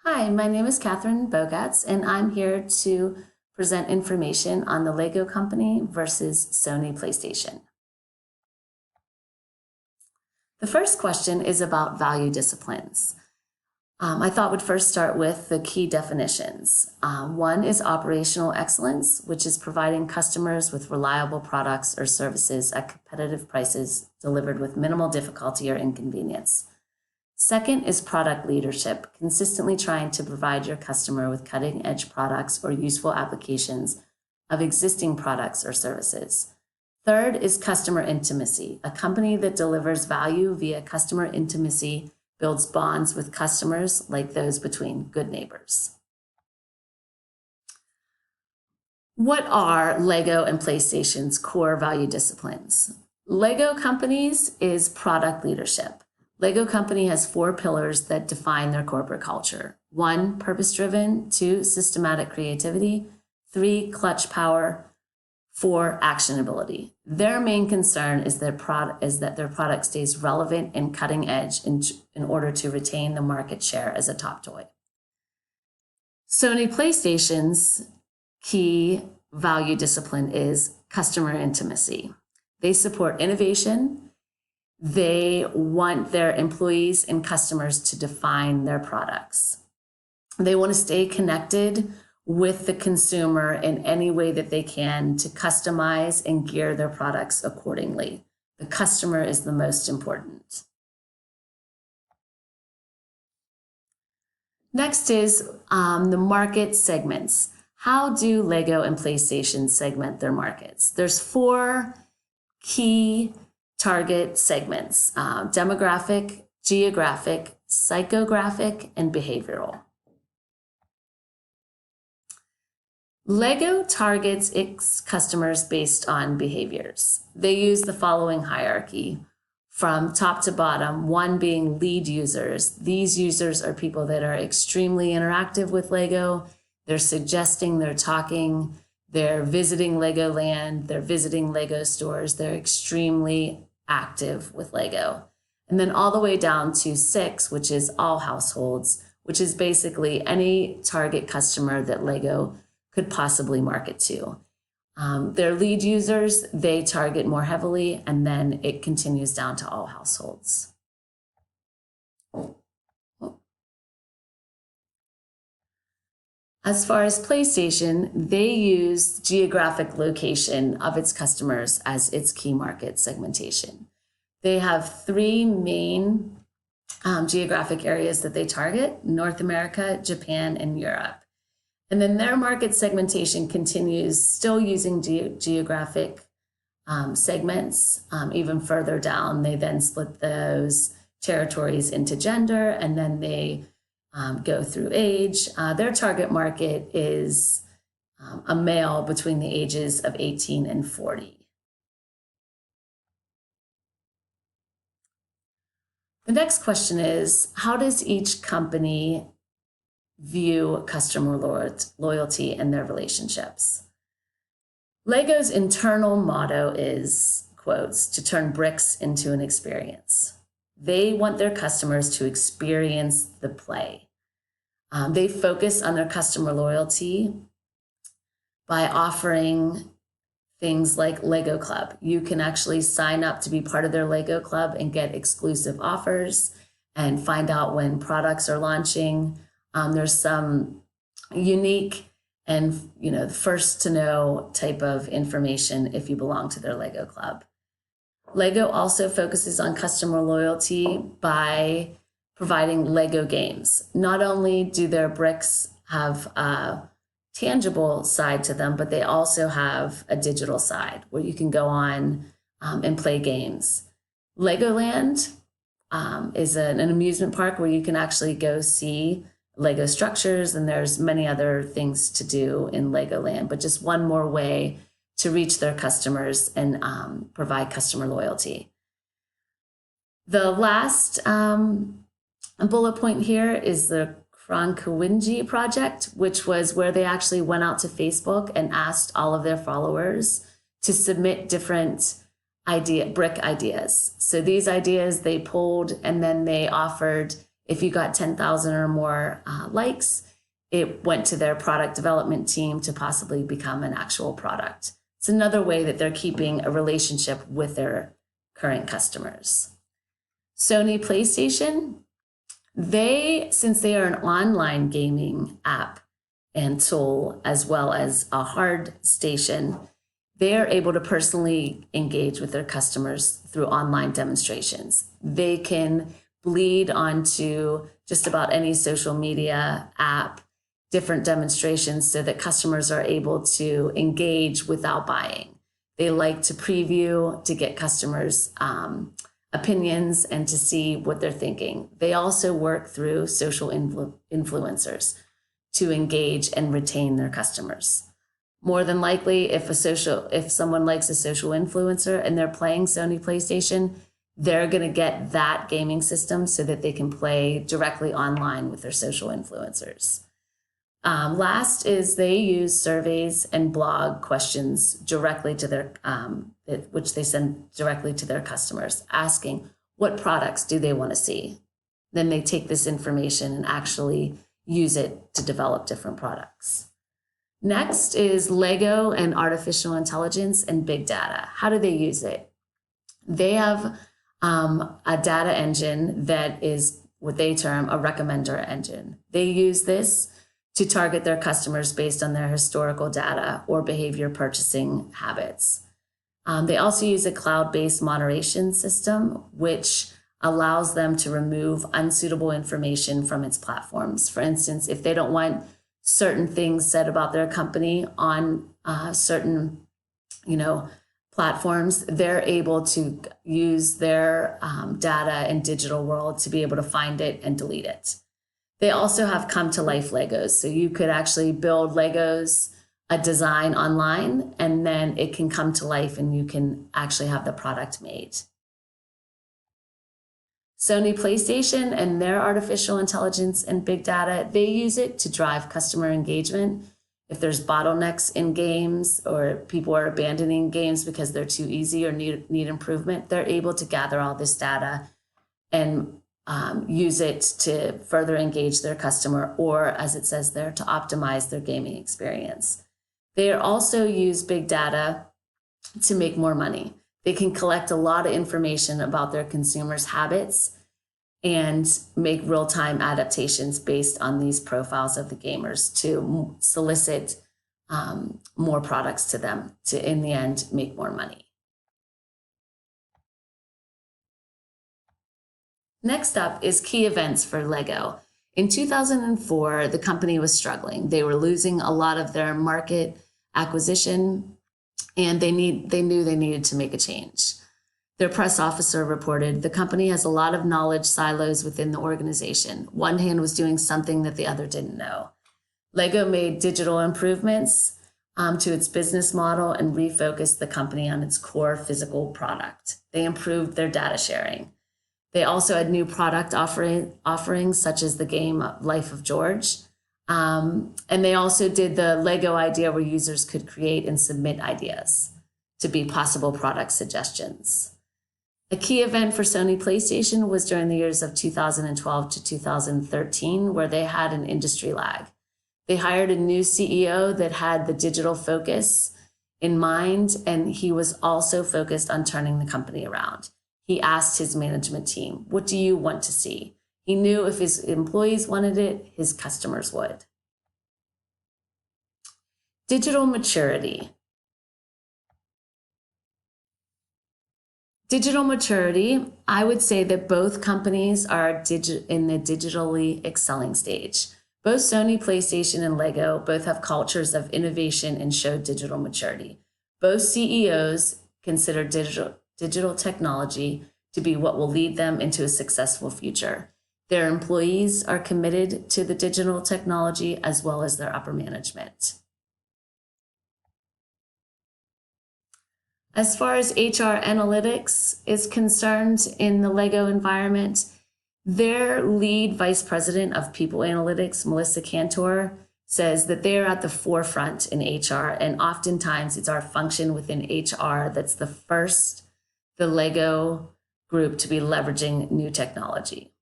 Hi, my name is Catherine Bogatz, and I'm here to present information on the Lego Company versus Sony PlayStation. The first question is about value disciplines. I thought we'd first start with the key definitions. One is operational excellence, which is providing customers with reliable products or services at competitive prices delivered with minimal difficulty or inconvenience. Second is product leadership, consistently trying to provide your customer with cutting-edge products or useful applications of existing products or services. Third is customer intimacy. A company that delivers value via customer intimacy builds bonds with customers like those between good neighbors. What are Lego and PlayStation's core value disciplines? Lego Companies is product leadership. Lego Company has 4 pillars that define their corporate culture. 1, purpose-driven. 2, systematic creativity. 3, clutch power. 4, actionability. Their main concern is that their product stays relevant and cutting edge in order to retain the market share as a top toy. Sony PlayStation's key value discipline is customer intimacy. They support innovation. They want their employees and customers to define their products. They want to stay connected with the consumer in any way that they can to customize and gear their products accordingly. The customer is the most important. Next is the market segments. How do Lego and PlayStation segment their markets? There's 4 key target segments: demographic, geographic, psychographic, and behavioral. Lego targets its customers based on behaviors. They use the following hierarchy from top to bottom, 1 being lead users. These users are people that are extremely interactive with Lego. They're suggesting, they're talking, they're visiting Legoland, they're visiting Lego stores. They're extremely active with Lego. And then all the way down to 6, which is all households, which is basically any target customer that Lego could possibly market to. Their lead users, they target more heavily, and then it continues down to all households. As far as PlayStation, they use geographic location of its customers as its key market segmentation. They have 3 main geographic areas that they target: North America, Japan, and Europe. And then their market segmentation continues still using geographic segments. Even further down, they then split those territories into gender, and then they go through age. Their target market is a male between the ages of 18 and 40. The next question is, how does each company view customer loyalty and their relationships? Lego's internal motto is, quotes, to turn bricks into an experience. They want their customers to experience the play. They focus on their customer loyalty by offering things like Lego Club. You can actually sign up to be part of their Lego Club and get exclusive offers and find out when products are launching. There's some unique and first to know type of information if you belong to their Lego Club. Lego also focuses on customer loyalty by providing Lego games. Not only do their bricks have a tangible side to them, but they also have a digital side where you can go on and play games. Legoland is an amusement park where you can actually go see Lego structures, and there's many other things to do in Legoland, but just one more way to reach their customers and provide customer loyalty. The last bullet point here is the Kronkawinji project, which was where they actually went out to Facebook and asked all of their followers to submit different brick ideas. So these ideas they pulled, and then they offered If you got 10,000 or more likes, it went to their product development team to possibly become an actual product. It's another way that they're keeping a relationship with their current customers. Sony PlayStation, since they are an online gaming app and tool, as well as a hard station, they are able to personally engage with their customers through online demonstrations. They can bleed onto just about any social media app, different demonstrations, so that customers are able to engage without buying. They like to preview to get customers' opinions and to see what they're thinking. They also work through social influencers to engage and retain their customers. More than likely, if someone likes a social influencer and they're playing Sony PlayStation, they're going to get that gaming system so that they can play directly online with their social influencers. Last is they use surveys and blog questions directly to their, which they send directly to their customers, asking what products do they want to see. Then they take this information and actually use it to develop different products. Next is Lego and artificial intelligence and big data. How do they use it? They have a data engine that is what they term a recommender engine. They use this to target their customers based on their historical data or behavior purchasing habits. They also use a cloud-based moderation system, which allows them to remove unsuitable information from its platforms. For instance, if they don't want certain things said about their company on certain, platforms, they're able to use their data and digital world to be able to find it and delete it. They also have come to life Legos. So you could actually build Legos, a design online, and then it can come to life and you can actually have the product made. Sony PlayStation and their artificial intelligence and big data, they use it to drive customer engagement. If there's bottlenecks in games or people are abandoning games because they're too easy or need improvement, they're able to gather all this data and use it to further engage their customer, or as it says there, to optimize their gaming experience. They also use big data to make more money. They can collect a lot of information about their consumers' habits and make real-time adaptations based on these profiles of the gamers to solicit more products to them to, in the end, make more money. Next up is key events for Lego. In 2004, the company was struggling. They were losing a lot of their market acquisition, and they knew they needed to make a change. Their press officer reported, the company has a lot of knowledge silos within the organization. One hand was doing something that the other didn't know. Lego made digital improvements to its business model and refocused the company on its core physical product. They improved their data sharing. They also had new product offerings, such as the game Life of George. And they also did the Lego idea where users could create and submit ideas to be possible product suggestions. A key event for Sony PlayStation was during the years of 2012 to 2013, where they had an industry lag. They hired a new CEO that had the digital focus in mind, and he was also focused on turning the company around. He asked his management team, what do you want to see? He knew if his employees wanted it, his customers would. Digital maturity. Digital maturity, I would say that both companies are in the digitally excelling stage. Both Sony PlayStation and Lego both have cultures of innovation and show digital maturity. Both CEOs consider digital technology to be what will lead them into a successful future. Their employees are committed to the digital technology as well as their upper management. As far as HR analytics is concerned in the Lego environment, their lead vice president of people analytics, Melissa Cantor, says that they're at the forefront in HR, and oftentimes it's our function within HR that's the first, the Lego group, to be leveraging new technology.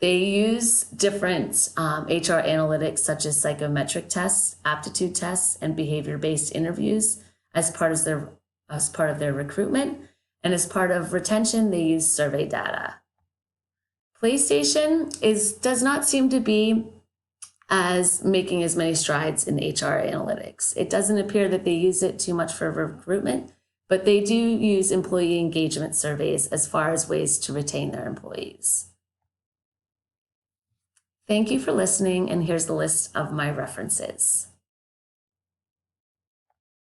They use different HR analytics such as psychometric tests, aptitude tests, and behavior-based interviews as part of their recruitment. And as part of retention, they use survey data. PlayStation does not seem to be making as many strides in HR analytics. It doesn't appear that they use it too much for recruitment, but they do use employee engagement surveys as far as ways to retain their employees. Thank you for listening, and here's the list of my references.